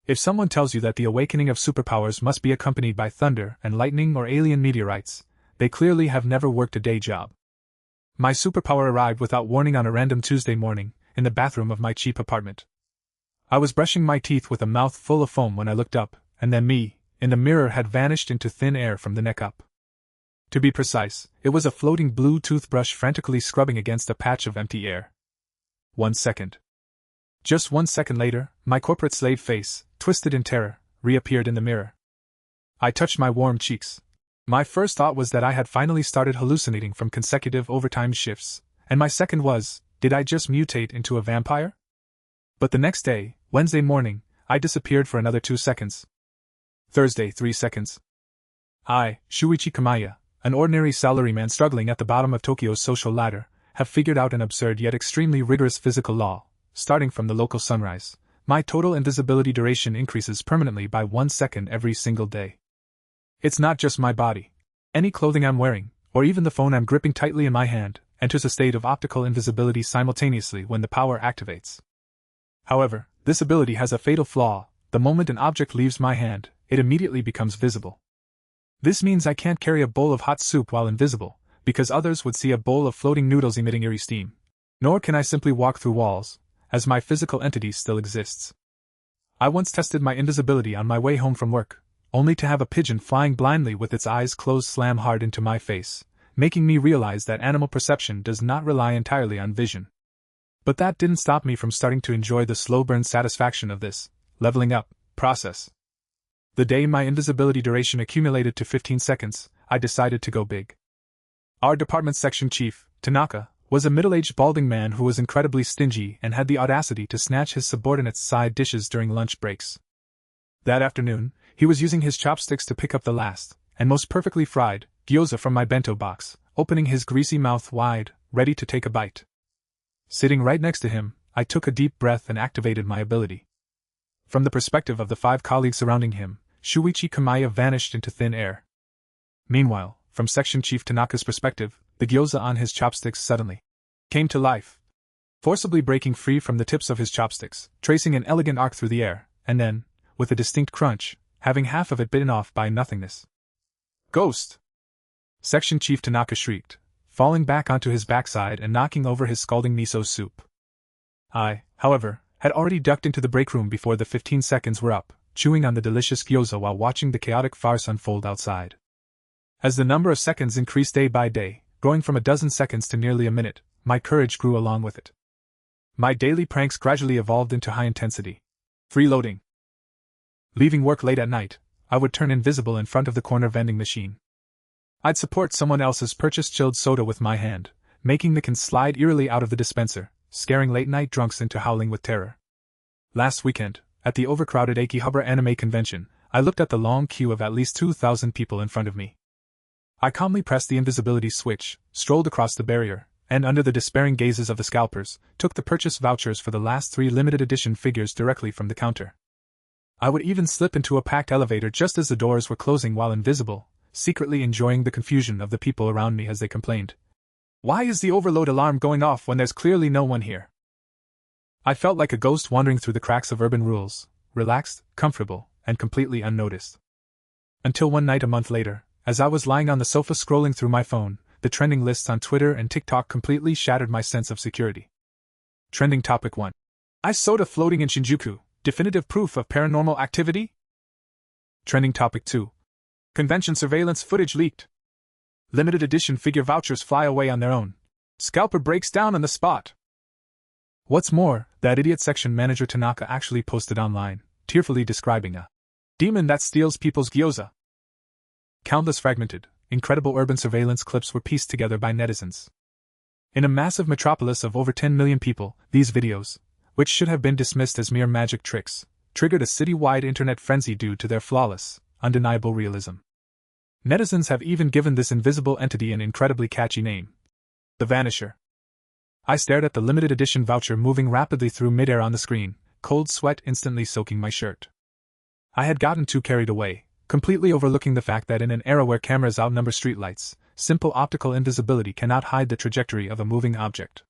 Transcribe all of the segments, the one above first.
If someone tells you that the awakening of superpowers must be accompanied by thunder and lightning or alien meteorites, they clearly have never worked a day job. My superpower arrived without warning on a random Tuesday morning, in the bathroom of my cheap apartment. I was brushing my teeth with a mouth full of foam when I looked up, and then me, in the mirror, had vanished into thin air from the neck up. To be precise, it was a floating blue toothbrush frantically scrubbing against a patch of empty air. 1 second. Just 1 second later, my corporate slave face, twisted in terror, reappeared in the mirror. I touched my warm cheeks. My first thought was that I had finally started hallucinating from consecutive overtime shifts, and my second was, did I just mutate into a vampire? But the next day, Wednesday morning, I disappeared for another 2 seconds. Thursday, 3 seconds. I, Shuichi Kamiya, an ordinary salaryman struggling at the bottom of Tokyo's social ladder, have figured out an absurd yet extremely rigorous physical law. Starting from the local sunrise, my total invisibility duration increases permanently by 1 second every single day. It's not just my body. Any clothing I'm wearing, or even the phone I'm gripping tightly in my hand, enters a state of optical invisibility simultaneously when the power activates. However, this ability has a fatal flaw. The moment an object leaves my hand, it immediately becomes visible. This means I can't carry a bowl of hot soup while invisible, because others would see a bowl of floating noodles emitting eerie steam. Nor can I simply walk through walls, as my physical entity still exists. I once tested my invisibility on my way home from work, only to have a pigeon flying blindly with its eyes closed slam hard into my face, making me realize that animal perception does not rely entirely on vision. But that didn't stop me from starting to enjoy the slow burn satisfaction of this leveling up process. The day my invisibility duration accumulated to 15 seconds, I decided to go big. Our department section chief, Tanaka, was a middle-aged balding man who was incredibly stingy and had the audacity to snatch his subordinates' side dishes during lunch breaks. That afternoon, he was using his chopsticks to pick up the last, and most perfectly fried, gyoza from my bento box, opening his greasy mouth wide, ready to take a bite. Sitting right next to him, I took a deep breath and activated my ability. From the perspective of the 5 colleagues surrounding him, Shuichi Kamiya vanished into thin air. Meanwhile, from Section Chief Tanaka's perspective, the gyoza on his chopsticks suddenly came to life, forcibly breaking free from the tips of his chopsticks, tracing an elegant arc through the air, and then, with a distinct crunch, having half of it bitten off by nothingness. Ghost! Section Chief Tanaka shrieked, falling back onto his backside and knocking over his scalding miso soup. I, however, had already ducked into the break room before the 15 seconds were up, chewing on the delicious gyoza while watching the chaotic farce unfold outside. As the number of seconds increased day by day, growing from a dozen seconds to nearly a minute, my courage grew along with it. My daily pranks gradually evolved into high-intensity freeloading. Leaving work late at night, I would turn invisible in front of the corner vending machine. I'd support someone else's purchased chilled soda with my hand, making the can slide eerily out of the dispenser, scaring late-night drunks into howling with terror. Last weekend, at the overcrowded Akihabara anime convention, I looked at the long queue of at least 2,000 people in front of me. I calmly pressed the invisibility switch, strolled across the barrier, and under the despairing gazes of the scalpers, took the purchase vouchers for the last 3 limited edition figures directly from the counter. I would even slip into a packed elevator just as the doors were closing while invisible, secretly enjoying the confusion of the people around me as they complained. Why is the overload alarm going off when there's clearly no one here? I felt like a ghost wandering through the cracks of urban rules, relaxed, comfortable, and completely unnoticed. Until one night a month later, as I was lying on the sofa scrolling through my phone, the trending lists on Twitter and TikTok completely shattered my sense of security. Trending topic 1. Ice soda floating in Shinjuku, definitive proof of paranormal activity? Trending topic 2. Convention surveillance footage leaked. Limited edition figure vouchers fly away on their own. Scalper breaks down on the spot. What's more, that idiot section manager Tanaka actually posted online, tearfully describing a demon that steals people's gyoza. Countless fragmented, incredible urban surveillance clips were pieced together by netizens. In a massive metropolis of over 10 million people, these videos, which should have been dismissed as mere magic tricks, triggered a city-wide internet frenzy due to their flawless, undeniable realism. Netizens have even given this invisible entity an incredibly catchy name: the Vanisher. I stared at the limited edition voucher moving rapidly through midair on the screen, cold sweat instantly soaking my shirt. I had gotten too carried away, completely overlooking the fact that in an era where cameras outnumber streetlights, simple optical invisibility cannot hide the trajectory of a moving object.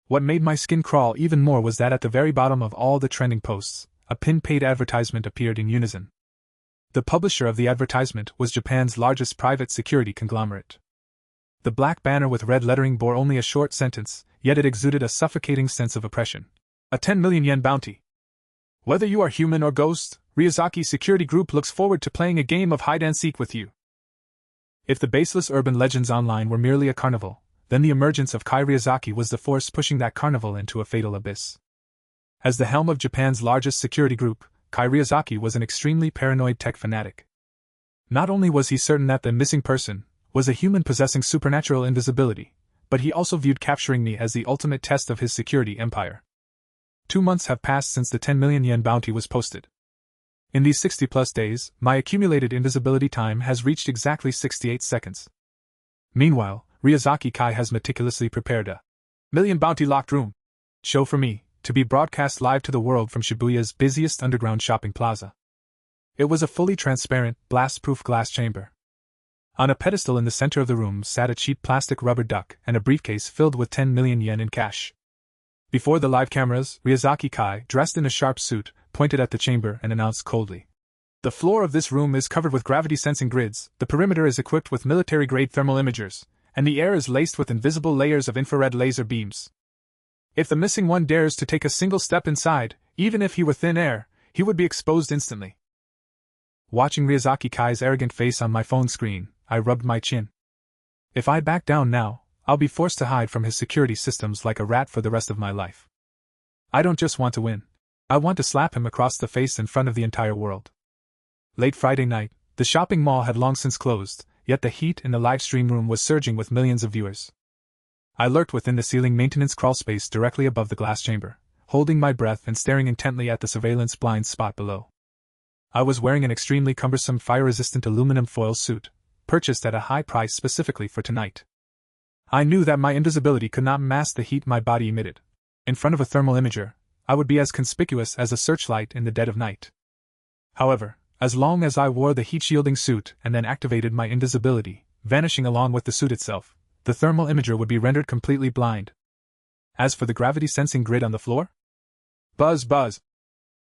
What made my skin crawl even more was that at the very bottom of all the trending posts, a pin-paid advertisement appeared in unison. The publisher of the advertisement was Japan's largest private security conglomerate. The black banner with red lettering bore only a short sentence, yet it exuded a suffocating sense of oppression. A 10 million yen bounty. Whether you are human or ghost, Ryazaki Security Group looks forward to playing a game of hide-and-seek with you. If the baseless urban legends online were merely a carnival, then the emergence of Kai Ryazaki was the force pushing that carnival into a fatal abyss. As the helm of Japan's largest security group, Kai Ryazaki was an extremely paranoid tech fanatic. Not only was he certain that the missing person was a human possessing supernatural invisibility, but he also viewed capturing me as the ultimate test of his security empire. 2 months have passed since the 10 million yen bounty was posted. In these 60-plus days, my accumulated invisibility time has reached exactly 68 seconds. Meanwhile, Ryazaki Kai has meticulously prepared a million bounty locked room show for me, to be broadcast live to the world from Shibuya's busiest underground shopping plaza. It was a fully transparent, blast-proof glass chamber. On a pedestal in the center of the room sat a cheap plastic rubber duck and a briefcase filled with 10 million yen in cash. Before the live cameras, Ryazaki Kai, dressed in a sharp suit, pointed at the chamber and announced coldly, "The floor of this room is covered with gravity-sensing grids, the perimeter is equipped with military-grade thermal imagers, and the air is laced with invisible layers of infrared laser beams. If the missing one dares to take a single step inside, even if he were thin air, he would be exposed instantly." Watching Ryazaki Kai's arrogant face on my phone screen, I rubbed my chin. If I back down now, I'll be forced to hide from his security systems like a rat for the rest of my life. I don't just want to win. I want to slap him across the face in front of the entire world. Late Friday night, the shopping mall had long since closed, yet the heat in the live stream room was surging with millions of viewers. I lurked within the ceiling maintenance crawlspace directly above the glass chamber, holding my breath and staring intently at the surveillance blind spot below. I was wearing an extremely cumbersome fire-resistant aluminum foil suit, purchased at a high price specifically for tonight. I knew that my invisibility could not mask the heat my body emitted. In front of a thermal imager, I would be as conspicuous as a searchlight in the dead of night. However, as long as I wore the heat-shielding suit and then activated my invisibility, vanishing along with the suit itself, the thermal imager would be rendered completely blind. As for the gravity-sensing grid on the floor? Buzz buzz!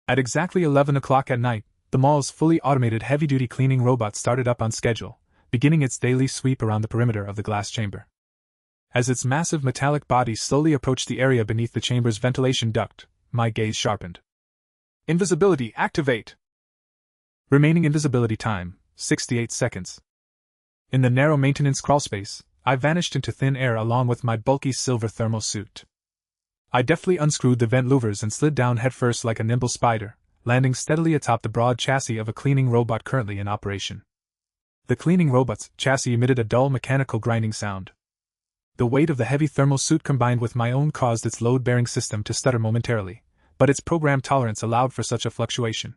At exactly 11 o'clock at night, the mall's fully automated heavy-duty cleaning robot started up on schedule, beginning its daily sweep around the perimeter of the glass chamber. As its massive metallic body slowly approached the area beneath the chamber's ventilation duct, my gaze sharpened. Invisibility activate! Remaining invisibility time, 68 seconds. In the narrow maintenance crawlspace, I vanished into thin air along with my bulky silver thermal suit. I deftly unscrewed the vent louvers and slid down headfirst like a nimble spider, landing steadily atop the broad chassis of a cleaning robot currently in operation. The cleaning robot's chassis emitted a dull mechanical grinding sound. The weight of the heavy thermal suit combined with my own caused its load-bearing system to stutter momentarily, but its programmed tolerance allowed for such a fluctuation.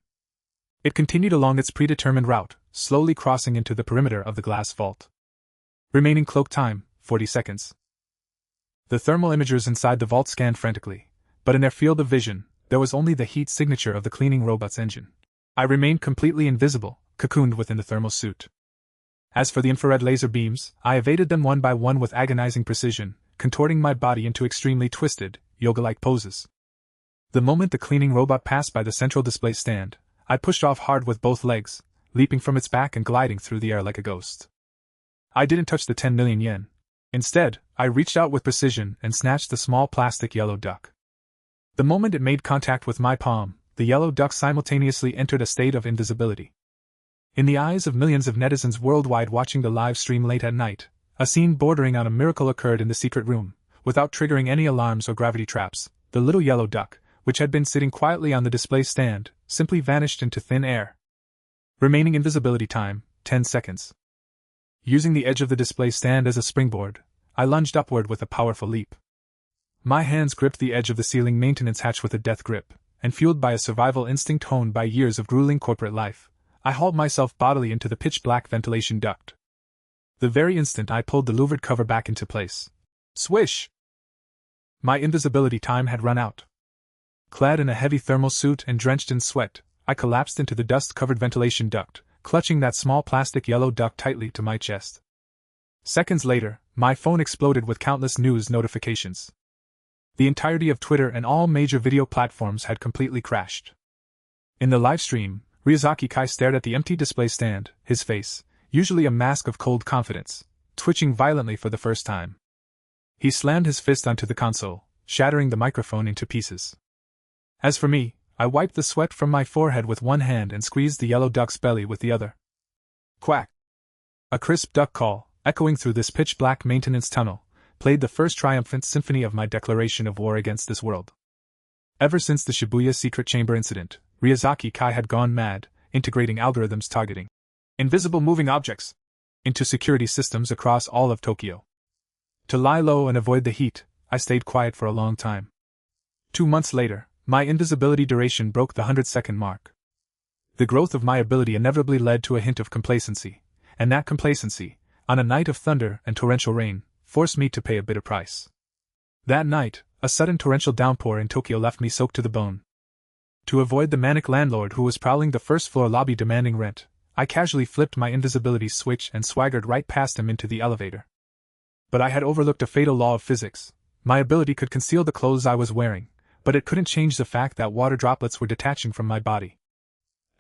It continued along its predetermined route, slowly crossing into the perimeter of the glass vault. Remaining cloak time, 40 seconds. The thermal imagers inside the vault scanned frantically, but in their field of vision, there was only the heat signature of the cleaning robot's engine. I remained completely invisible, cocooned within the thermal suit. As for the infrared laser beams, I evaded them one by one with agonizing precision, contorting my body into extremely twisted, yoga-like poses. The moment the cleaning robot passed by the central display stand, I pushed off hard with both legs, leaping from its back and gliding through the air like a ghost. I didn't touch the 10 million yen. Instead, I reached out with precision and snatched the small plastic yellow duck. The moment it made contact with my palm, the yellow duck simultaneously entered a state of invisibility. In the eyes of millions of netizens worldwide watching the live stream late at night, a scene bordering on a miracle occurred in the secret room. Without triggering any alarms or gravity traps, the little yellow duck, which had been sitting quietly on the display stand, simply vanished into thin air. Remaining invisibility time, 10 seconds. Using the edge of the display stand as a springboard, I lunged upward with a powerful leap. My hands gripped the edge of the ceiling maintenance hatch with a death grip, and fueled by a survival instinct honed by years of grueling corporate life, I hauled myself bodily into the pitch-black ventilation duct. The very instant I pulled the louvered cover back into place. Swish! My invisibility time had run out. Clad in a heavy thermal suit and drenched in sweat, I collapsed into the dust-covered ventilation duct, clutching that small plastic yellow duck tightly to my chest. Seconds later, my phone exploded with countless news notifications. The entirety of Twitter and all major video platforms had completely crashed. In the live stream, Ryuzaki Kai stared at the empty display stand, his face, usually a mask of cold confidence, twitching violently for the first time. He slammed his fist onto the console, shattering the microphone into pieces. As for me, I wiped the sweat from my forehead with one hand and squeezed the yellow duck's belly with the other. Quack! A crisp duck call, echoing through this pitch-black maintenance tunnel, played the first triumphant symphony of my declaration of war against this world. Ever since the Shibuya secret chamber incident, Ryuzaki Kai had gone mad, integrating algorithms targeting invisible moving objects into security systems across all of Tokyo. To lie low and avoid the heat, I stayed quiet for a long time. 2 months later, my invisibility duration broke the 100-second mark. The growth of my ability inevitably led to a hint of complacency, and that complacency, on a night of thunder and torrential rain, forced me to pay a bitter price. That night, a sudden torrential downpour in Tokyo left me soaked to the bone. To avoid the manic landlord who was prowling the first-floor lobby demanding rent, I casually flipped my invisibility switch and swaggered right past him into the elevator. But I had overlooked a fatal law of physics. My ability could conceal the clothes I was wearing, but it couldn't change the fact that water droplets were detaching from my body.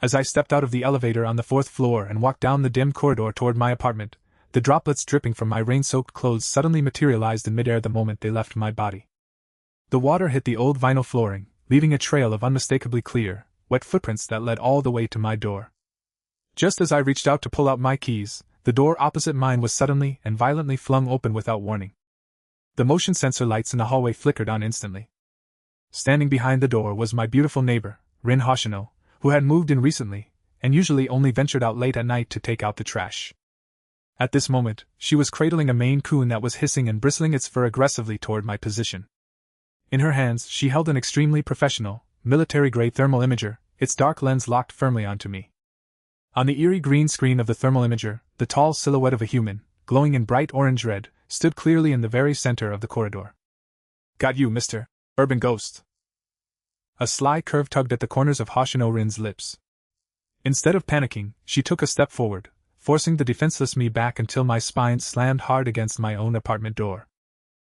As I stepped out of the elevator on the 4th floor and walked down the dim corridor toward my apartment, the droplets dripping from my rain-soaked clothes suddenly materialized in midair the moment they left my body. The water hit the old vinyl flooring, leaving a trail of unmistakably clear, wet footprints that led all the way to my door. Just as I reached out to pull out my keys, the door opposite mine was suddenly and violently flung open without warning. The motion sensor lights in the hallway flickered on instantly. Standing behind the door was my beautiful neighbor, Rin Hoshino, who had moved in recently, and usually only ventured out late at night to take out the trash. At this moment, she was cradling a Maine Coon that was hissing and bristling its fur aggressively toward my position. In her hands, she held an extremely professional, military-grade thermal imager, its dark lens locked firmly onto me. On the eerie green screen of the thermal imager, the tall silhouette of a human, glowing in bright orange-red, stood clearly in the very center of the corridor. "Got you, Mr. Urban Ghost." A sly curve tugged at the corners of Hoshino Rin's lips. Instead of panicking, she took a step forward, forcing the defenseless me back until my spine slammed hard against my own apartment door.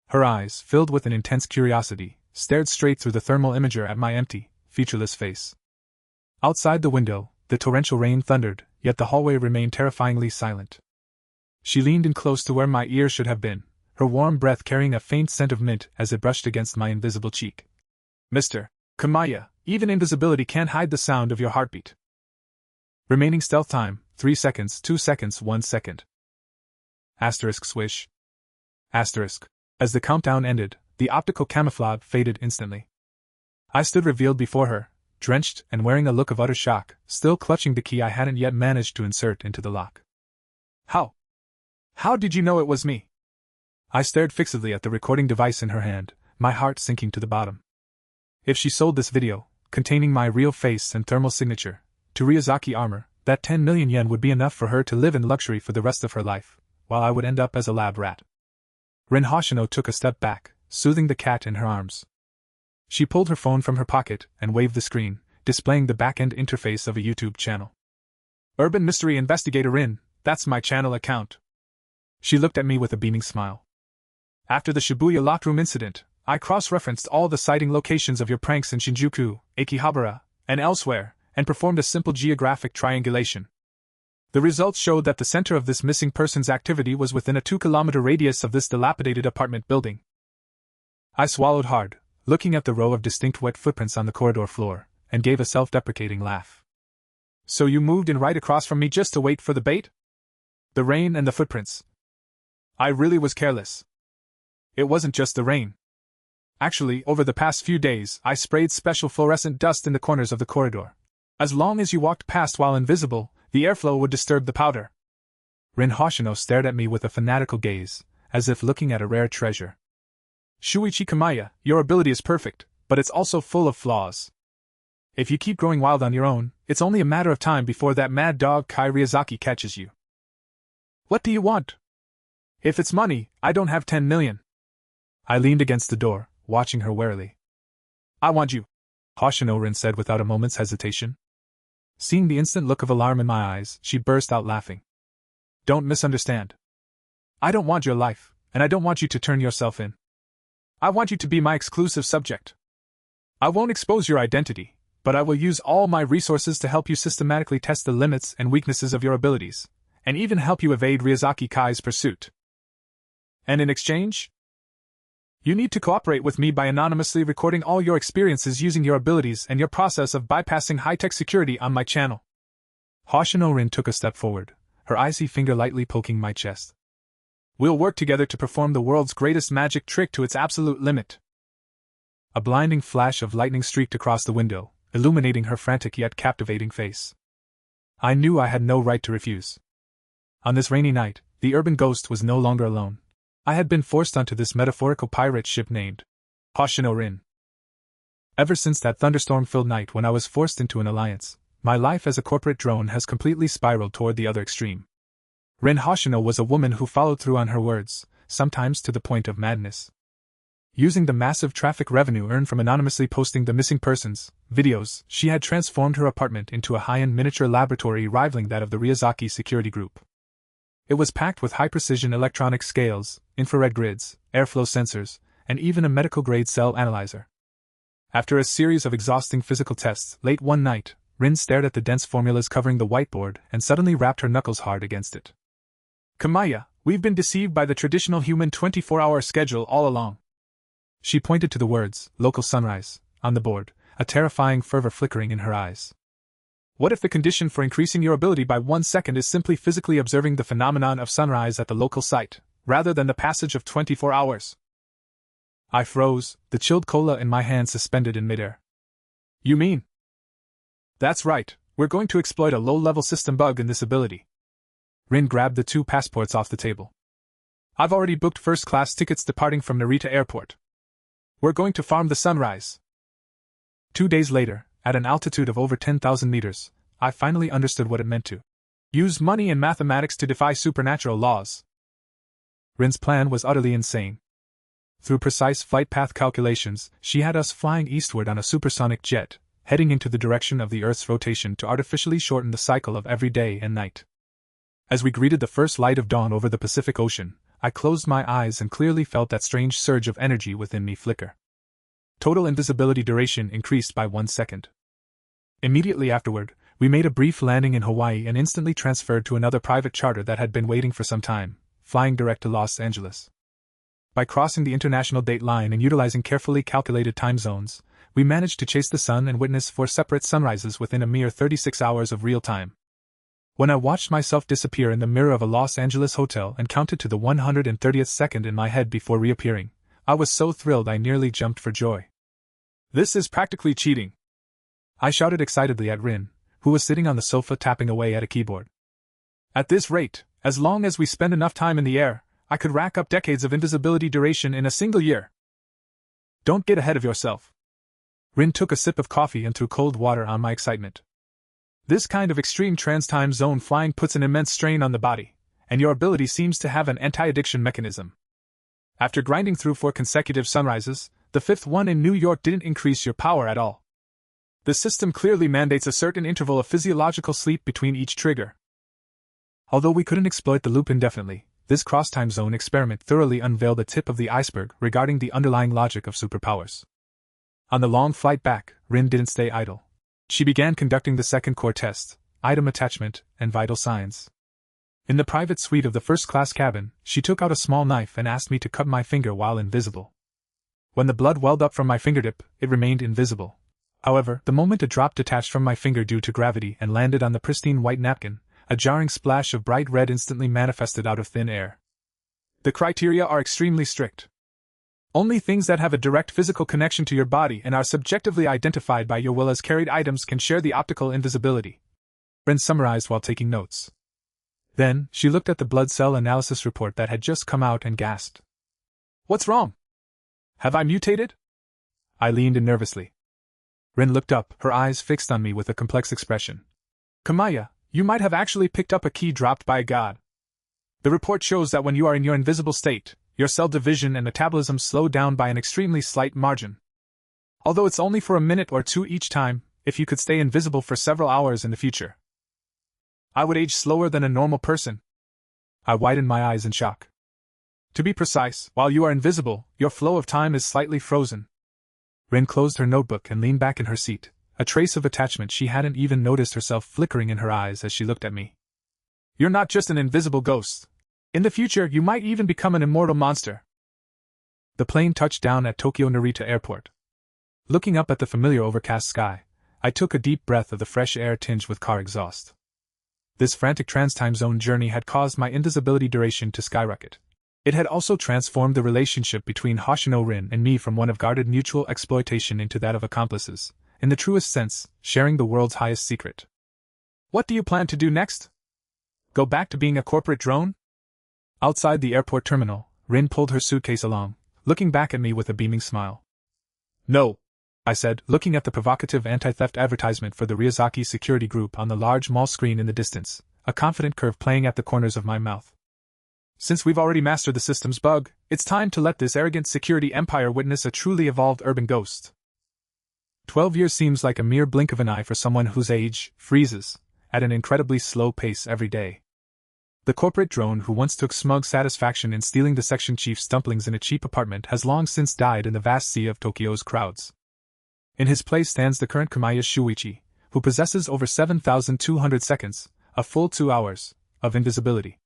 Her eyes, filled with an intense curiosity, stared straight through the thermal imager at my empty, featureless face. Outside the window, the torrential rain thundered, yet the hallway remained terrifyingly silent. She leaned in close to where my ear should have been, her warm breath carrying a faint scent of mint as it brushed against my invisible cheek. "Mr. Kamiya, even invisibility can't hide the sound of your heartbeat. Remaining stealth time, 3 seconds, 2 seconds, 1 second. Asterisk swish. Asterisk. As the countdown ended, the optical camouflage faded instantly. I stood revealed before her, drenched and wearing a look of utter shock, still clutching the key I hadn't yet managed to insert into the lock. How did you know it was me?" I stared fixedly at the recording device in her hand, my heart sinking to the bottom. If she sold this video, containing my real face and thermal signature, to Ryuzaki Armor, that 10 million yen would be enough for her to live in luxury for the rest of her life, while I would end up as a lab rat. Rin Hoshino took a step back, soothing the cat in her arms. She pulled her phone from her pocket and waved the screen, displaying the back-end interface of a YouTube channel. "Urban Mystery Investigator Rin, that's my channel account." She looked at me with a beaming smile. "After the Shibuya lockroom incident, I cross-referenced all the sighting locations of your pranks in Shinjuku, Akihabara, and elsewhere, and performed a simple geographic triangulation. The results showed that the center of this missing person's activity was within a 2-kilometer radius of this dilapidated apartment building." I swallowed hard, looking at the row of distinct wet footprints on the corridor floor, and gave a self-deprecating laugh. "So you moved in right across from me just to wait for the bait? The rain and the footprints. I really was careless. It wasn't just the rain. Actually, over the past few days, I sprayed special fluorescent dust in the corners of the corridor. As long as you walked past while invisible, the airflow would disturb the powder." Rin Hoshino stared at me with a fanatical gaze, as if looking at a rare treasure. "Shuichi Kamiya, your ability is perfect, but it's also full of flaws. If you keep growing wild on your own, it's only a matter of time before that mad dog Kai Ryuzaki catches you." "What do you want?" "If it's money, I don't have 10 million. I leaned against the door, watching her warily. "I want you," Hoshino Rin said without a moment's hesitation. Seeing the instant look of alarm in my eyes, she burst out laughing. "Don't misunderstand. I don't want your life, and I don't want you to turn yourself in. I want you to be my exclusive subject. I won't expose your identity, But I will use all my resources to help you systematically test the limits and weaknesses of your abilities, and even help you evade Ryazaki Kai's pursuit. And in exchange? You need to cooperate with me by anonymously recording all your experiences using your abilities and your process of bypassing high-tech security on my channel. Hoshino Rin took a step forward, her icy finger lightly poking my chest. We'll work together to perform the world's greatest magic trick to its absolute limit. A blinding flash of lightning streaked across the window, illuminating her frantic yet captivating face. I knew I had no right to refuse. On this rainy night, the urban ghost was no longer alone. I had been forced onto this metaphorical pirate ship named Hoshino Rin. Ever since that thunderstorm-filled night when I was forced into an alliance, my life as a corporate drone has completely spiraled toward the other extreme. Rin Hoshino was a woman who followed through on her words, sometimes to the point of madness. Using the massive traffic revenue earned from anonymously posting the missing persons videos, she had transformed her apartment into a high-end miniature laboratory rivaling that of the Ryazaki security group. It was packed with high-precision electronic scales, infrared grids, airflow sensors, and even a medical-grade cell analyzer. After a series of exhausting physical tests, late one night, Rin stared at the dense formulas covering the whiteboard and suddenly rapped her knuckles hard against it. Kamiya, we've been deceived by the traditional human 24-hour schedule all along. She pointed to the words, local sunrise, on the board, a terrifying fervor flickering in her eyes. What if the condition for increasing your ability by 1 second is simply physically observing the phenomenon of sunrise at the local site, rather than the passage of 24 hours? I froze, the chilled cola in my hand suspended in midair. You mean? That's right, we're going to exploit a low-level system bug in this ability. Rin grabbed the 2 passports off the table. I've already booked first-class tickets departing from Narita Airport. We're going to farm the sunrise. 2 days later, at an altitude of over 10,000 meters, I finally understood what it meant to use money and mathematics to defy supernatural laws. Rin's plan was utterly insane. Through precise flight path calculations, she had us flying eastward on a supersonic jet, heading into the direction of the Earth's rotation to artificially shorten the cycle of every day and night. As we greeted the first light of dawn over the Pacific Ocean, I closed my eyes and clearly felt that strange surge of energy within me flicker. Total invisibility duration increased by 1 second. Immediately afterward, we made a brief landing in Hawaii and instantly transferred to another private charter that had been waiting for some time, flying direct to Los Angeles. By crossing the international date line and utilizing carefully calculated time zones, we managed to chase the sun and witness 4 separate sunrises within a mere 36 hours of real time. When I watched myself disappear in the mirror of a Los Angeles hotel and counted to the 130th second in my head before reappearing, I was so thrilled I nearly jumped for joy. This is practically cheating, I shouted excitedly at Rin, who was sitting on the sofa tapping away at a keyboard. At this rate, as long as we spend enough time in the air, I could rack up decades of invisibility duration in a single year. Don't get ahead of yourself. Rin took a sip of coffee and threw cold water on my excitement. This kind of extreme trans-time zone flying puts an immense strain on the body, and your ability seems to have an anti-addiction mechanism. After grinding through 4 consecutive sunrises, the 5th one in New York didn't increase your power at all. The system clearly mandates a certain interval of physiological sleep between each trigger. Although we couldn't exploit the loop indefinitely, this cross-time zone experiment thoroughly unveiled the tip of the iceberg regarding the underlying logic of superpowers. On the long flight back, Rin didn't stay idle. She began conducting the second core test, item attachment, and vital signs. In the private suite of the first-class cabin, she took out a small knife and asked me to cut my finger while invisible. When the blood welled up from my fingertip, it remained invisible. However, the moment a drop detached from my finger due to gravity and landed on the pristine white napkin, a jarring splash of bright red instantly manifested out of thin air. The criteria are extremely strict. Only things that have a direct physical connection to your body and are subjectively identified by your will as carried items can share the optical invisibility. Rin summarized while taking notes. Then, she looked at the blood cell analysis report that had just come out and gasped. What's wrong? Have I mutated? I leaned in nervously. Rin looked up, her eyes fixed on me with a complex expression. Kamiya, you might have actually picked up a key dropped by a god. The report shows that when you are in your invisible state, your cell division and metabolism slow down by an extremely slight margin. Although it's only for a minute or 2 each time, if you could stay invisible for several hours in the future, I would age slower than a normal person. I widened my eyes in shock. To be precise, while you are invisible, your flow of time is slightly frozen. Rin closed her notebook and leaned back in her seat, a trace of attachment she hadn't even noticed herself flickering in her eyes as she looked at me. "You're not just an invisible ghost. In the future, you might even become an immortal monster." The plane touched down at Tokyo Narita Airport. Looking up at the familiar overcast sky, I took a deep breath of the fresh air tinged with car exhaust. This frantic trans-time zone journey had caused my invisibility duration to skyrocket. It had also transformed the relationship between Hoshino Rin and me from one of guarded mutual exploitation into that of accomplices, in the truest sense, sharing the world's highest secret. "What do you plan to do next? Go back to being a corporate drone?" Outside the airport terminal, Rin pulled her suitcase along, looking back at me with a beaming smile. "No," I said, looking at the provocative anti-theft advertisement for the Ryazaki security group on the large mall screen in the distance, a confident curve playing at the corners of my mouth. "Since we've already mastered the system's bug, it's time to let this arrogant security empire witness a truly evolved urban ghost." 12 years seems like a mere blink of an eye for someone whose age freezes at an incredibly slow pace every day. The corporate drone who once took smug satisfaction in stealing the section chief's dumplings in a cheap apartment has long since died in the vast sea of Tokyo's crowds. In his place stands the current Kamiya Shuichi, who possesses over 7,200 seconds, a full 2 hours, of invisibility.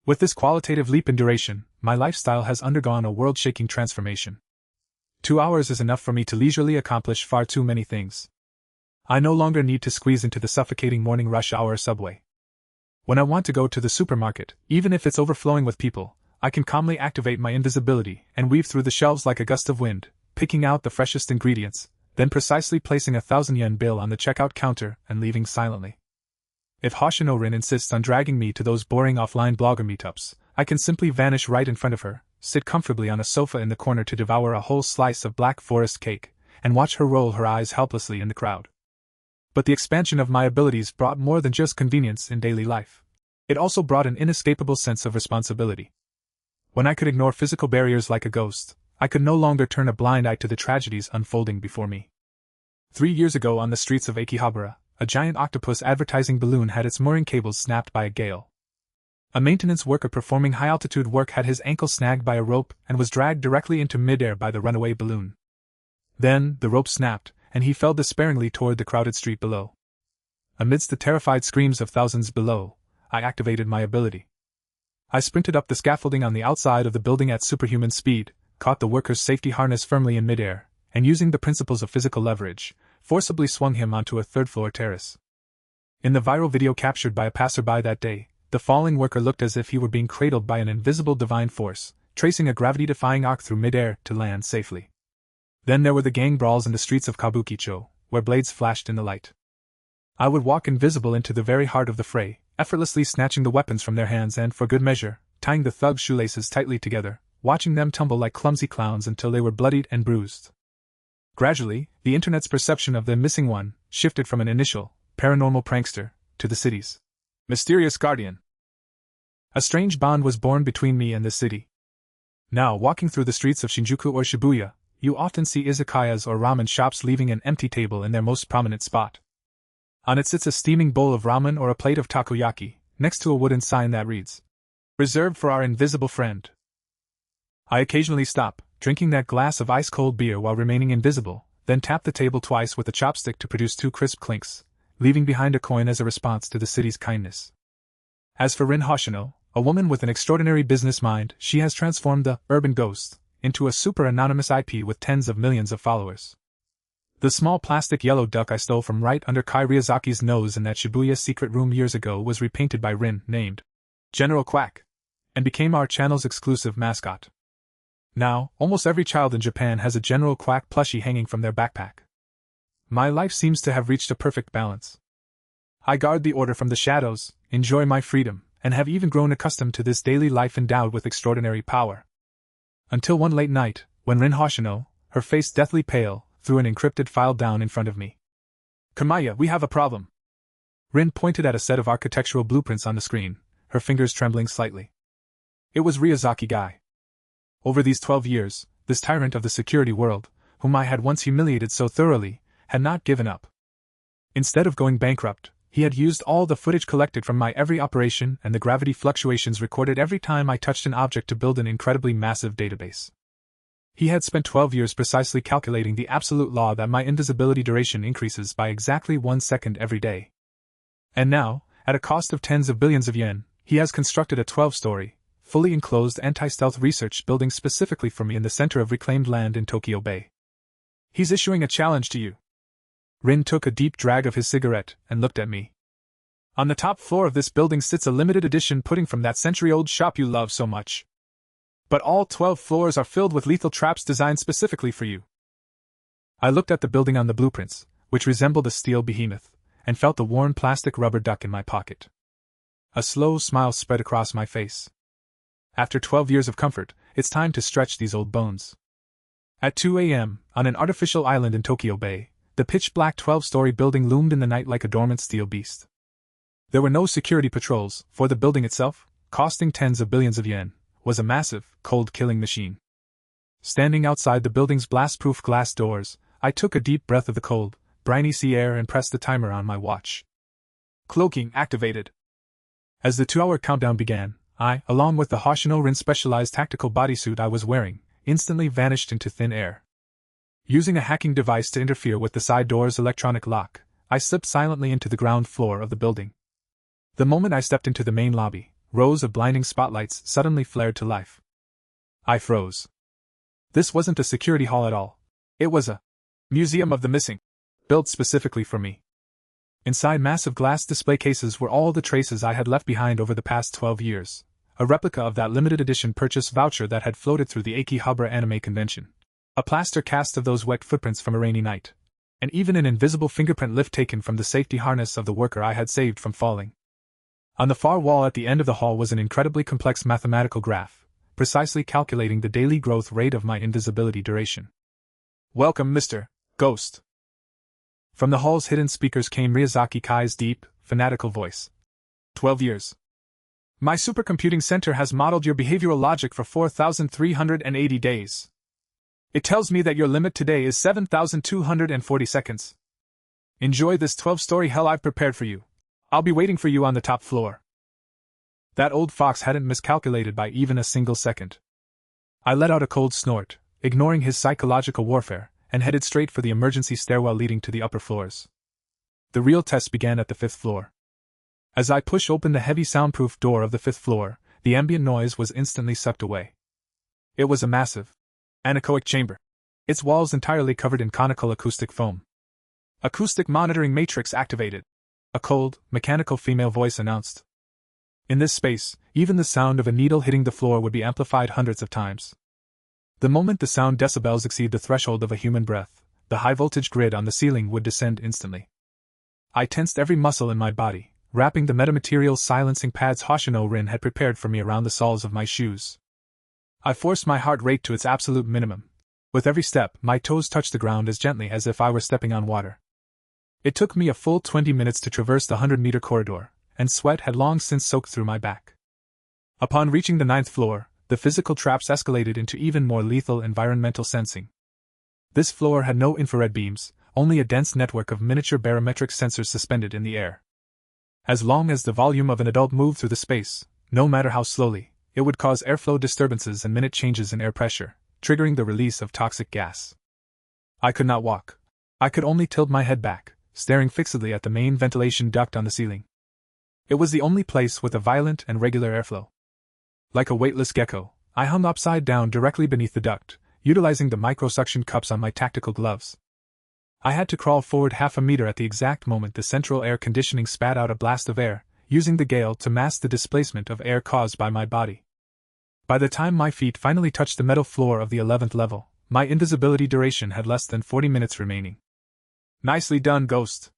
With this qualitative leap in duration, my lifestyle has undergone a world-shaking transformation. 2 hours is enough for me to leisurely accomplish far too many things. I no longer need to squeeze into the suffocating morning rush hour subway. When I want to go to the supermarket, even if it's overflowing with people, I can calmly activate my invisibility and weave through the shelves like a gust of wind, picking out the freshest ingredients, then precisely placing a 1,000 yen bill on the checkout counter and leaving silently. If Hoshino Rin insists on dragging me to those boring offline blogger meetups, I can simply vanish right in front of her, sit comfortably on a sofa in the corner to devour a whole slice of Black Forest cake, and watch her roll her eyes helplessly in the crowd. But the expansion of my abilities brought more than just convenience in daily life. It also brought an inescapable sense of responsibility. When I could ignore physical barriers like a ghost, I could no longer turn a blind eye to the tragedies unfolding before me. 3 years ago on the streets of Akihabara, a giant octopus advertising balloon had its mooring cables snapped by a gale. A maintenance worker performing high-altitude work had his ankle snagged by a rope and was dragged directly into midair by the runaway balloon. Then, the rope snapped, and he fell despairingly toward the crowded street below. Amidst the terrified screams of thousands below, I activated my ability. I sprinted up the scaffolding on the outside of the building at superhuman speed, caught the worker's safety harness firmly in midair, and using the principles of physical leverage, forcibly swung him onto a third-floor terrace. In the viral video captured by a passerby that day, the falling worker looked as if he were being cradled by an invisible divine force, tracing a gravity-defying arc through midair to land safely. Then there were the gang brawls in the streets of Kabukicho, where blades flashed in the light. I would walk invisible into the very heart of the fray, effortlessly snatching the weapons from their hands and, for good measure, tying the thugs' shoelaces tightly together, watching them tumble like clumsy clowns until they were bloodied and bruised. Gradually, the internet's perception of the missing one shifted from an initial, paranormal prankster, to the city's mysterious guardian. A strange bond was born between me and the city. Now, walking through the streets of Shinjuku or Shibuya, you often see izakayas or ramen shops leaving an empty table in their most prominent spot. On it sits a steaming bowl of ramen or a plate of takoyaki, next to a wooden sign that reads, "Reserved for our invisible friend." I occasionally stop, drinking that glass of ice-cold beer while remaining invisible, then tap the table twice with a chopstick to produce 2 crisp clinks, leaving behind a coin as a response to the city's kindness. As for Rin Hoshino, a woman with an extraordinary business mind, she has transformed the urban ghost into a super-anonymous IP with tens of millions of followers. The small plastic yellow duck I stole from right under Kai Ryazaki's nose in that Shibuya secret room years ago was repainted by Rin, named General Quack, and became our channel's exclusive mascot. Now, almost every child in Japan has a General Quack plushie hanging from their backpack. My life seems to have reached a perfect balance. I guard the order from the shadows, enjoy my freedom, and have even grown accustomed to this daily life endowed with extraordinary power. Until one late night, when Rin Hoshino, her face deathly pale, threw an encrypted file down in front of me. "Kamiya, we have a problem." Rin pointed at a set of architectural blueprints on the screen, her fingers trembling slightly. It was Ryazaki Guy. Over these 12 years, this tyrant of the security world, whom I had once humiliated so thoroughly, had not given up. Instead of going bankrupt, he had used all the footage collected from my every operation and the gravity fluctuations recorded every time I touched an object to build an incredibly massive database. He had spent 12 years precisely calculating the absolute law that my invisibility duration increases by exactly 1 second every day. And now, at a cost of tens of billions of yen, he has constructed a 12-story, fully enclosed anti-stealth research building specifically for me in the center of reclaimed land in Tokyo Bay. He's issuing a challenge to you. Rin took a deep drag of his cigarette and looked at me. On the top floor of this building sits a limited edition pudding from that century-old shop you love so much. But all 12 floors are filled with lethal traps designed specifically for you. I looked at the building on the blueprints, which resembled a steel behemoth, and felt the worn plastic rubber duck in my pocket. A slow smile spread across my face. After 12 years of comfort, it's time to stretch these old bones. At 2 a.m., on an artificial island in Tokyo Bay, the pitch-black 12-story building loomed in the night like a dormant steel beast. There were no security patrols, for the building itself, costing tens of billions of yen, was a massive, cold-killing machine. Standing outside the building's blast-proof glass doors, I took a deep breath of the cold, briny sea air and pressed the timer on my watch. Cloaking activated. As the 2-hour countdown began, I, along with the Hoshino Rin specialized tactical bodysuit I was wearing, instantly vanished into thin air. Using a hacking device to interfere with the side door's electronic lock, I slipped silently into the ground floor of the building. The moment I stepped into the main lobby, rows of blinding spotlights suddenly flared to life. I froze. This wasn't a security hall at all. It was a museum of the missing, built specifically for me. Inside massive glass display cases were all the traces I had left behind over the past 12 years, a replica of that limited edition purchase voucher that had floated through the Akihabara anime convention, a plaster cast of those wet footprints from a rainy night, and even an invisible fingerprint lift taken from the safety harness of the worker I had saved from falling. On the far wall at the end of the hall was an incredibly complex mathematical graph, precisely calculating the daily growth rate of my invisibility duration. "Welcome, Mr. Ghost." From the hall's hidden speakers came Ryazaki Kai's deep, fanatical voice. 12 years. My supercomputing center has modeled your behavioral logic for 4,380 days. It tells me that your limit today is 7,240 seconds. Enjoy this 12-story hell I've prepared for you. I'll be waiting for you on the top floor. That old fox hadn't miscalculated by even a single second. I let out a cold snort, ignoring his psychological warfare, and headed straight for the emergency stairwell leading to the upper floors. The real test began at the 5th floor. As I pushed open the heavy soundproof door of the 5th floor, the ambient noise was instantly sucked away. It was a massive, anechoic chamber, its walls entirely covered in conical acoustic foam. Acoustic monitoring matrix activated, a cold, mechanical female voice announced. In this space, even the sound of a needle hitting the floor would be amplified hundreds of times. The moment the sound decibels exceed the threshold of a human breath, the high-voltage grid on the ceiling would descend instantly. I tensed every muscle in my body, wrapping the metamaterial silencing pads Hoshino Rin had prepared for me around the soles of my shoes. I forced my heart rate to its absolute minimum. With every step, my toes touched the ground as gently as if I were stepping on water. It took me a full 20 minutes to traverse the 100-meter corridor, and sweat had long since soaked through my back. Upon reaching the 9th floor, the physical traps escalated into even more lethal environmental sensing. This floor had no infrared beams, only a dense network of miniature barometric sensors suspended in the air. As long as the volume of an adult moved through the space, no matter how slowly, it would cause airflow disturbances and minute changes in air pressure, triggering the release of toxic gas. I could not walk. I could only tilt my head back, staring fixedly at the main ventilation duct on the ceiling. It was the only place with a violent and regular airflow. Like a weightless gecko, I hung upside down directly beneath the duct, utilizing the microsuction cups on my tactical gloves. I had to crawl forward half a meter at the exact moment the central air conditioning spat out a blast of air, using the gale to mask the displacement of air caused by my body. By the time my feet finally touched the metal floor of the 11th level, my invisibility duration had less than 40 minutes remaining. Nicely done, Ghost.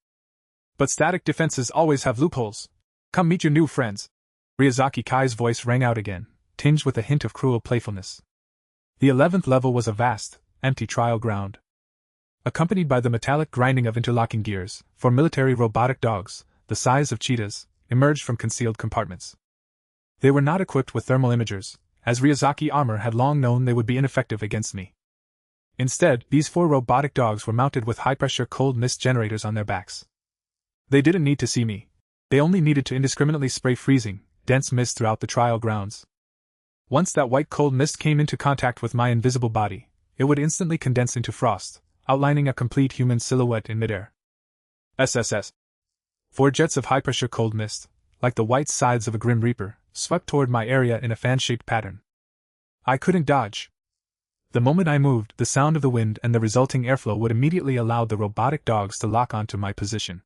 But static defenses always have loopholes. Come meet your new friends. Ryazaki Kai's voice rang out again, tinged with a hint of cruel playfulness. The 11th level was a vast, empty trial ground. Accompanied by the metallic grinding of interlocking gears, for military robotic dogs, the size of cheetahs, emerged from concealed compartments. They were not equipped with thermal imagers, as Ryazaki armor had long known they would be ineffective against me. Instead, these 4 robotic dogs were mounted with high-pressure cold mist generators on their backs. They didn't need to see me. They only needed to indiscriminately spray freezing, dense mist throughout the trial grounds. Once that white cold mist came into contact with my invisible body, it would instantly condense into frost, outlining a complete human silhouette in midair. SSS. 4 jets of high-pressure cold mist, like the white sides of a grim reaper, swept toward my area in a fan-shaped pattern. I couldn't dodge. The moment I moved, the sound of the wind and the resulting airflow would immediately allow the robotic dogs to lock onto my position.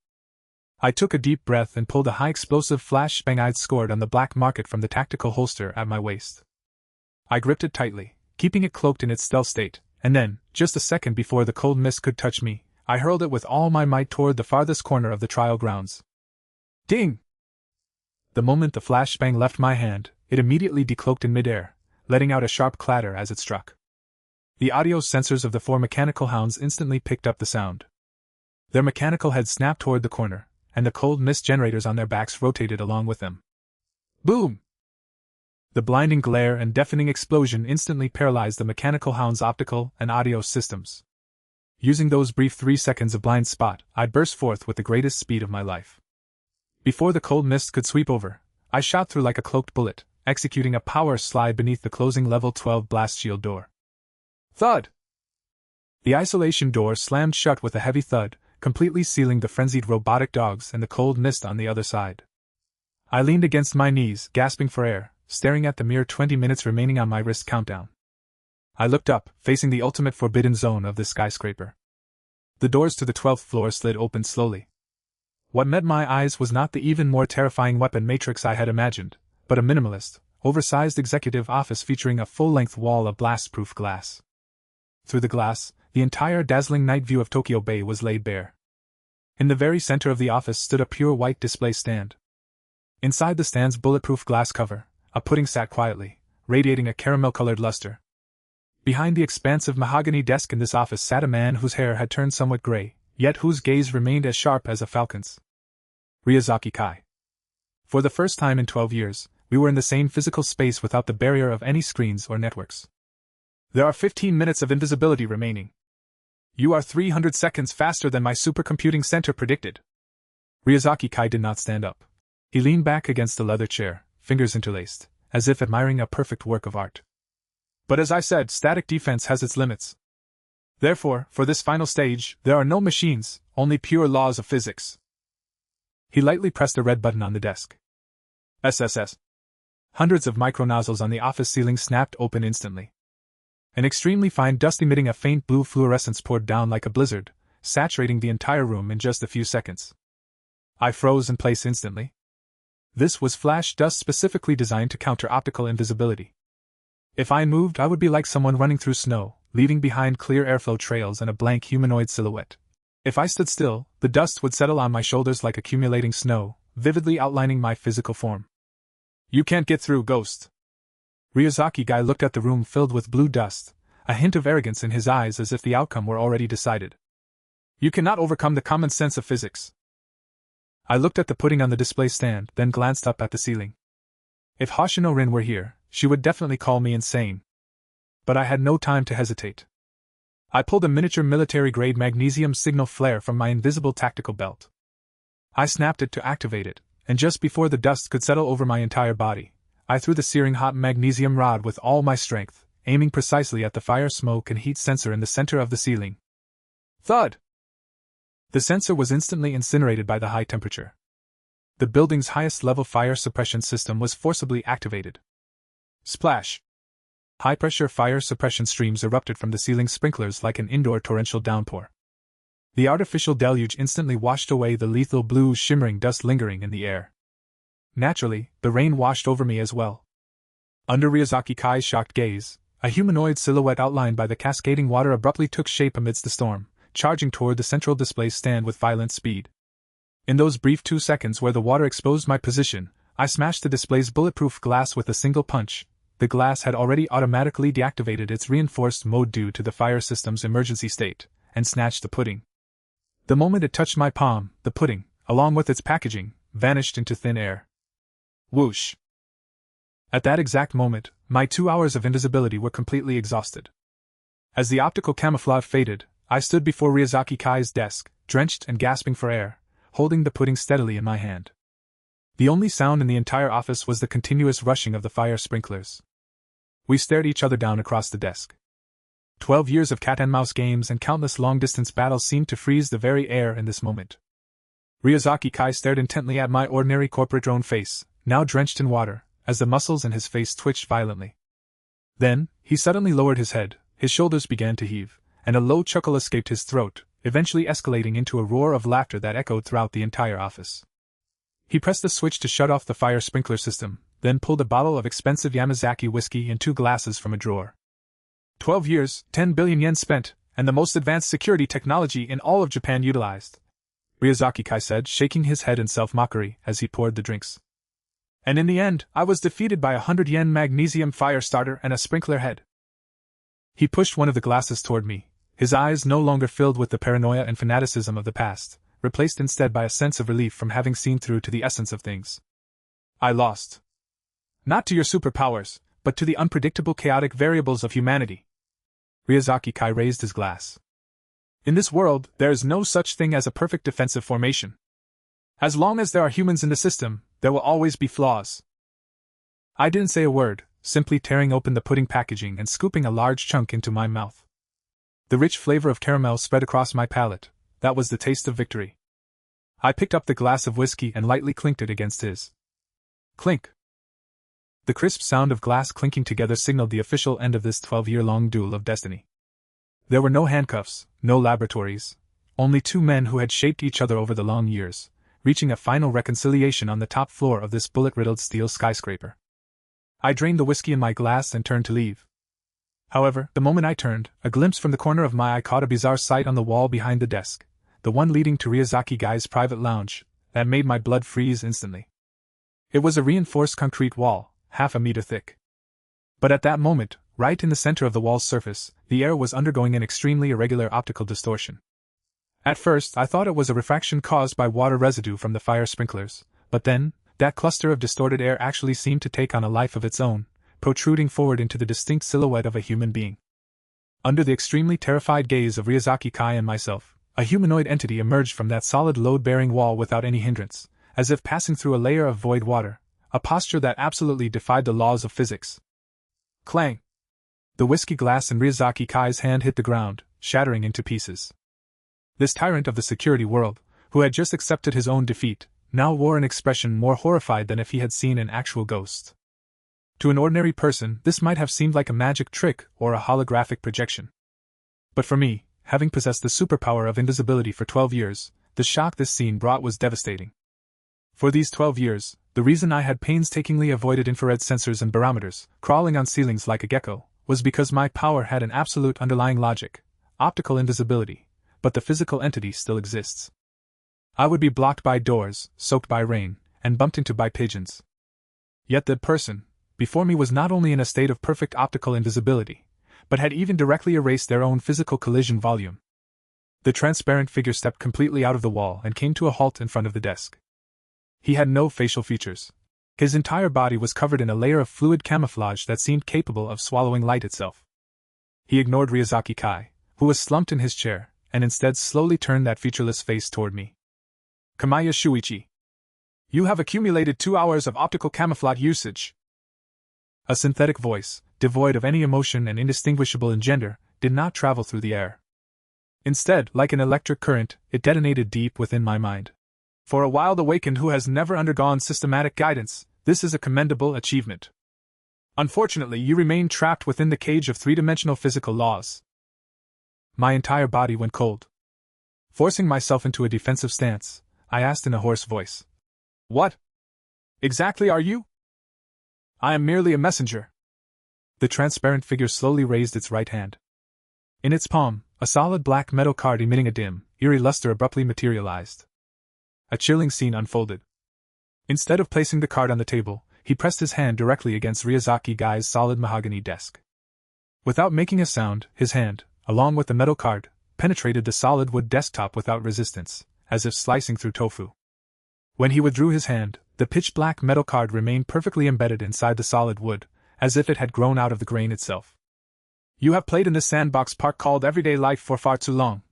I took a deep breath and pulled a high-explosive flashbang I'd scored on the black market from the tactical holster at my waist. I gripped it tightly, keeping it cloaked in its stealth state, and then, just a second before the cold mist could touch me, I hurled it with all my might toward the farthest corner of the trial grounds. Ding! The moment the flashbang left my hand, it immediately decloaked in midair, letting out a sharp clatter as it struck. The audio sensors of the 4 mechanical hounds instantly picked up the sound. Their mechanical heads snapped toward the corner, and the cold mist generators on their backs rotated along with them. Boom! The blinding glare and deafening explosion instantly paralyzed the mechanical hound's optical and audio systems. Using those brief 3 seconds of blind spot, I burst forth with the greatest speed of my life. Before the cold mist could sweep over, I shot through like a cloaked bullet, executing a power slide beneath the closing level 12 blast shield door. Thud! The isolation door slammed shut with a heavy thud, completely sealing the frenzied robotic dogs and the cold mist on the other side. I leaned against my knees, gasping for air, staring at the mere 20 minutes remaining on my wrist countdown. I looked up, facing the ultimate forbidden zone of the skyscraper. The doors to the 12th floor slid open slowly. What met my eyes was not the even more terrifying weapon matrix I had imagined, but a minimalist, oversized executive office featuring a full-length wall of blast-proof glass. Through the glass, the entire dazzling night view of Tokyo Bay was laid bare. In the very center of the office stood a pure white display stand. Inside the stand's bulletproof glass cover, a pudding sat quietly, radiating a caramel-colored luster. Behind the expansive mahogany desk in this office sat a man whose hair had turned somewhat gray, yet whose gaze remained as sharp as a falcon's. Ryuzaki Kai. For the first time in 12 years, we were in the same physical space without the barrier of any screens or networks. There are 15 minutes of invisibility remaining. You are 300 seconds faster than my supercomputing center predicted. Ryuzaki Kai did not stand up. He leaned back against the leather chair, fingers interlaced, as if admiring a perfect work of art. But as I said, static defense has its limits. Therefore, for this final stage, there are no machines, only pure laws of physics. He lightly pressed a red button on the desk. SSS. Hundreds of micro-nozzles on the office ceiling snapped open instantly. An extremely fine dust emitting a faint blue fluorescence poured down like a blizzard, saturating the entire room in just a few seconds. I froze in place instantly. This was flash dust specifically designed to counter optical invisibility. If I moved, I would be like someone running through snow, leaving behind clear airflow trails and a blank humanoid silhouette. If I stood still, the dust would settle on my shoulders like accumulating snow, vividly outlining my physical form. You can't get through, ghost. Ryuzaki Guy looked at the room filled with blue dust, a hint of arrogance in his eyes as if the outcome were already decided. You cannot overcome the common sense of physics. I looked at the pudding on the display stand, then glanced up at the ceiling. If Hoshino Rin were here, she would definitely call me insane. But I had no time to hesitate. I pulled a miniature military-grade magnesium signal flare from my invisible tactical belt. I snapped it to activate it, and just before the dust could settle over my entire body, I threw the searing hot magnesium rod with all my strength, aiming precisely at the fire smoke and heat sensor in the center of the ceiling. Thud! The sensor was instantly incinerated by the high temperature. The building's highest-level fire suppression system was forcibly activated. Splash! High-pressure fire suppression streams erupted from the ceiling sprinklers like an indoor torrential downpour. The artificial deluge instantly washed away the lethal blue shimmering dust lingering in the air. Naturally, the rain washed over me as well. Under Ryuzaki Kai's shocked gaze, a humanoid silhouette outlined by the cascading water abruptly took shape amidst the storm, charging toward the central display stand with violent speed. In those brief 2 seconds where the water exposed my position, I smashed the display's bulletproof glass with a single punch. The glass had already automatically deactivated its reinforced mode due to the fire system's emergency state, and snatched the pudding. The moment it touched my palm, the pudding, along with its packaging, vanished into thin air. Whoosh! At that exact moment, my 2 hours of invisibility were completely exhausted. As the optical camouflage faded, I stood before Ryuzaki Kai's desk, drenched and gasping for air, holding the pudding steadily in my hand. The only sound in the entire office was the continuous rushing of the fire sprinklers. We stared each other down across the desk. 12 years of cat-and-mouse games and countless long-distance battles seemed to freeze the very air in this moment. Ryuzaki Kai stared intently at my ordinary corporate drone face, now drenched in water, as the muscles in his face twitched violently. Then, he suddenly lowered his head, his shoulders began to heave, and a low chuckle escaped his throat, eventually escalating into a roar of laughter that echoed throughout the entire office. He pressed the switch to shut off the fire sprinkler system, then pulled a bottle of expensive Yamazaki whiskey and 2 glasses from a drawer. 12 years, 10 billion yen spent, and the most advanced security technology in all of Japan utilized, Ryuzaki Kai said, shaking his head in self-mockery as he poured the drinks. And in the end, I was defeated by a 100 yen magnesium fire starter and a sprinkler head. He pushed one of the glasses toward me, his eyes no longer filled with the paranoia and fanaticism of the past, replaced instead by a sense of relief from having seen through to the essence of things. I lost. Not to your superpowers, but to the unpredictable chaotic variables of humanity. Ryuzaki Kai raised his glass. In this world, there is no such thing as a perfect defensive formation. As long as there are humans in the system, there will always be flaws. I didn't say a word, simply tearing open the pudding packaging and scooping a large chunk into my mouth. The rich flavor of caramel spread across my palate. That was the taste of victory. I picked up the glass of whiskey and lightly clinked it against his. Clink. The crisp sound of glass clinking together signaled the official end of this 12-year-long duel of destiny. There were no handcuffs, no laboratories, only 2 men who had shaped each other over the long years, reaching a final reconciliation on the top floor of this bullet-riddled steel skyscraper. I drained the whiskey in my glass and turned to leave. However, the moment I turned, a glimpse from the corner of my eye caught a bizarre sight on the wall behind the desk, the one leading to Ryuzaki Kai's private lounge, that made my blood freeze instantly. It was a reinforced concrete wall, half a meter thick. But at that moment, right in the center of the wall's surface, the air was undergoing an extremely irregular optical distortion. At first, I thought it was a refraction caused by water residue from the fire sprinklers, but then, that cluster of distorted air actually seemed to take on a life of its own, protruding forward into the distinct silhouette of a human being. Under the extremely terrified gaze of Ryuzaki Kai and myself, a humanoid entity emerged from that solid load-bearing wall without any hindrance, as if passing through a layer of void water, a posture that absolutely defied the laws of physics. Clang! The whiskey glass in Ryuzaki Kai's hand hit the ground, shattering into pieces. This tyrant of the security world, who had just accepted his own defeat, now wore an expression more horrified than if he had seen an actual ghost. To an ordinary person, this might have seemed like a magic trick or a holographic projection. But for me, having possessed the superpower of invisibility for 12 years, the shock this scene brought was devastating. For these 12 years, the reason I had painstakingly avoided infrared sensors and barometers, crawling on ceilings like a gecko, was because my power had an absolute underlying logic, optical invisibility, but the physical entity still exists. I would be blocked by doors, soaked by rain, and bumped into by pigeons. Yet the person before me was not only in a state of perfect optical invisibility, but had even directly erased their own physical collision volume. The transparent figure stepped completely out of the wall and came to a halt in front of the desk. He had no facial features. His entire body was covered in a layer of fluid camouflage that seemed capable of swallowing light itself. He ignored Ryuzaki Kai, who was slumped in his chair, and instead slowly turned that featureless face toward me. Kamiya Shuichi. You have accumulated 2 hours of optical camouflage usage. A synthetic voice, devoid of any emotion and indistinguishable in gender, did not travel through the air. Instead, like an electric current, it detonated deep within my mind. For a wild awakened who has never undergone systematic guidance, this is a commendable achievement. Unfortunately, you remain trapped within the cage of 3-dimensional physical laws. My entire body went cold. Forcing myself into a defensive stance, I asked in a hoarse voice. What exactly are you? I am merely a messenger. The transparent figure slowly raised its right hand. In its palm, a solid black metal card emitting a dim, eerie luster abruptly materialized. A chilling scene unfolded. Instead of placing the card on the table, he pressed his hand directly against Ryuzaki Kai's solid mahogany desk. Without making a sound, his hand, along with the metal card, penetrated the solid wood desktop without resistance, as if slicing through tofu. When he withdrew his hand, the pitch-black metal card remained perfectly embedded inside the solid wood, as if it had grown out of the grain itself. You have played in this sandbox park called everyday life for far too long.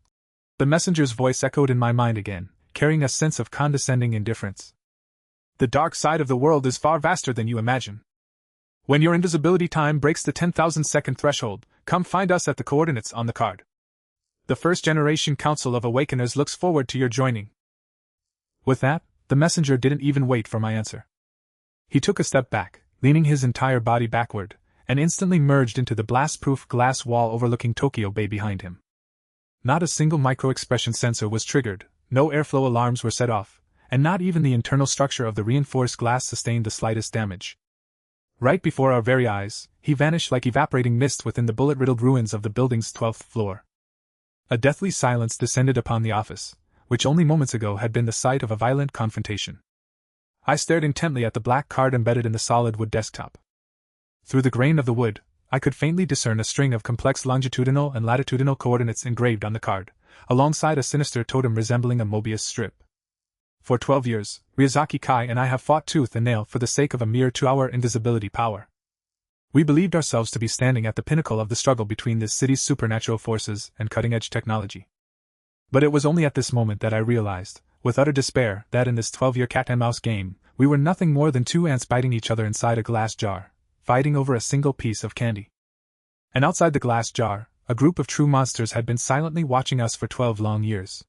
The messenger's voice echoed in my mind again, carrying a sense of condescending indifference. The dark side of the world is far vaster than you imagine. When your invisibility time breaks the 10,000-second threshold, Come find us at the coordinates on the card. The First Generation Council of Awakeners looks forward to your joining. With that, the messenger didn't even wait for my answer. He took a step back, leaning his entire body backward, and instantly merged into the blast-proof glass wall overlooking Tokyo Bay behind him. Not a single micro-expression sensor was triggered, no airflow alarms were set off, and not even the internal structure of the reinforced glass sustained the slightest damage. Right before our very eyes, he vanished like evaporating mist within the bullet-riddled ruins of the building's 12th floor. A deathly silence descended upon the office, which only moments ago had been the site of a violent confrontation. I stared intently at the black card embedded in the solid wood desktop. Through the grain of the wood, I could faintly discern a string of complex longitudinal and latitudinal coordinates engraved on the card, alongside a sinister totem resembling a Mobius strip. For 12 years, Ryazaki Kai and I have fought tooth and nail for the sake of a mere 2-hour invisibility power. We believed ourselves to be standing at the pinnacle of the struggle between this city's supernatural forces and cutting-edge technology. But it was only at this moment that I realized, with utter despair, that in this 12-year cat-and-mouse game, we were nothing more than two ants biting each other inside a glass jar, fighting over a single piece of candy. And outside the glass jar, a group of true monsters had been silently watching us for 12 long years.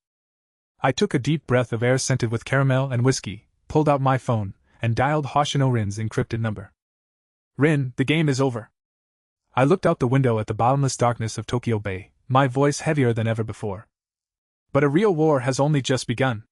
I took a deep breath of air scented with caramel and whiskey, pulled out my phone, and dialed Hoshino Rin's encrypted number. Rin, the game is over. I looked out the window at the bottomless darkness of Tokyo Bay, my voice heavier than ever before. But a real war has only just begun.